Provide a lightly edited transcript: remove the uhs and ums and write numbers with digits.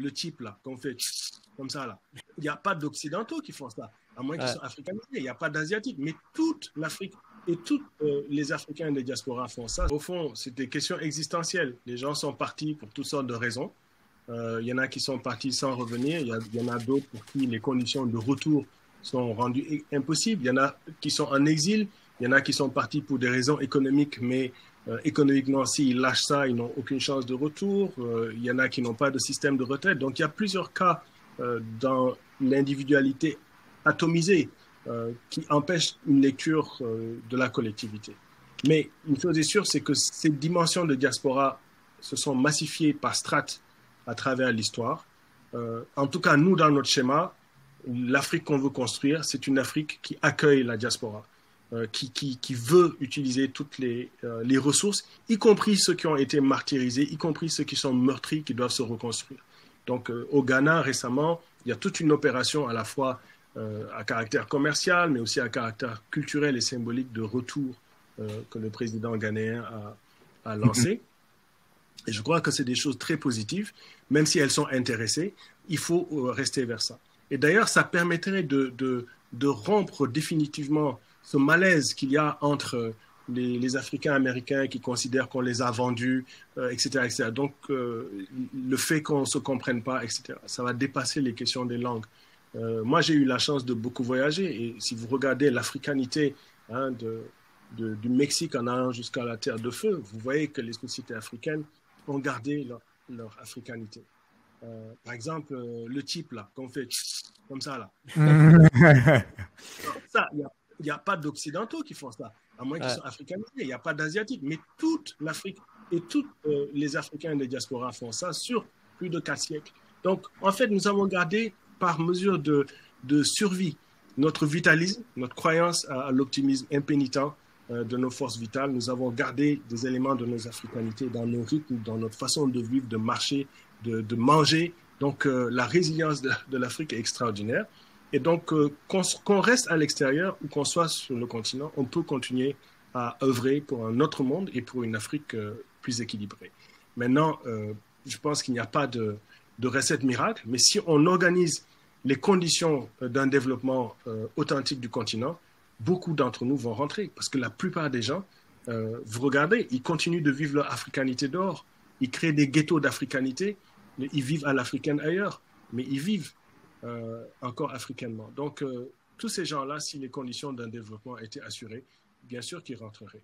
le type là, qu'on fait comme ça là, il n'y a pas d'Occidentaux qui font ça, à moins qu'ils soient africanisés. Il n'y a pas d'Asiatiques, mais toute l'Afrique et tous les Africains des diasporas font ça. Au fond, c'est des questions existentielles. Les gens sont partis pour toutes sortes de raisons. Il y en a qui sont partis sans revenir. Il y en a d'autres pour qui les conditions de retour sont rendues impossibles. Il y en a qui sont en exil. Il y en a qui sont partis pour des raisons économiques, mais économiquement, s'ils lâchent ça, ils n'ont aucune chance de retour. Il y en a qui n'ont pas de système de retraite. Donc, il y a plusieurs cas dans l'individualité atomisée qui empêchent une lecture de la collectivité. Mais une chose est sûre, c'est que ces dimensions de diaspora se sont massifiées par strates à travers l'histoire. En tout cas, nous, dans notre schéma, l'Afrique qu'on veut construire, c'est une Afrique qui accueille la diaspora, qui veut utiliser toutes les ressources, y compris ceux qui ont été martyrisés, y compris ceux qui sont meurtris, qui doivent se reconstruire. Donc, au Ghana, récemment, il y a toute une opération à la fois à caractère commercial, mais aussi à caractère culturel et symbolique de retour que le président ghanéen a lancé. Et je crois que c'est des choses très positives, même si elles sont intéressées, il faut rester vers ça. Et d'ailleurs, ça permettrait de rompre définitivement ce malaise qu'il y a entre les Africains américains qui considèrent qu'on les a vendus, etc., etc. Donc, le fait qu'on ne se comprenne pas, etc., ça va dépasser les questions des langues. Moi, j'ai eu la chance de beaucoup voyager, et si vous regardez l'africanité du Mexique en allant jusqu'à la Terre de Feu, vous voyez que les sociétés africaines ont gardé leur africanité. Par exemple, le type là, qu'on fait comme ça là. Ça, il n'y a pas d'Occidentaux qui font ça, à moins qu'ils soient africanisés. Il n'y a pas d'Asiatiques, mais toute l'Afrique et tous les Africains des diasporas font ça sur plus de 4 siècles. Donc, en fait, nous avons gardé, par mesure de survie, notre vitalisme, notre croyance à l'optimisme impénitent de nos forces vitales. Nous avons gardé des éléments de nos africanités dans nos rythmes, dans notre façon de vivre, de marcher, de manger. Donc, la résilience de l'Afrique est extraordinaire. Et donc, qu'on reste à l'extérieur ou qu'on soit sur le continent, on peut continuer à œuvrer pour un autre monde et pour une Afrique plus équilibrée. Maintenant, je pense qu'il n'y a pas de recette miracle, mais si on organise les conditions d'un développement authentique du continent, beaucoup d'entre nous vont rentrer. Parce que la plupart des gens, vous regardez, ils continuent de vivre leur africanité dehors. Ils créent des ghettos d'africanité. Ils vivent à l'africaine ailleurs, mais ils vivent encore africainement. Donc, tous ces gens-là, si les conditions d'un développement étaient assurées, bien sûr qu'ils rentreraient.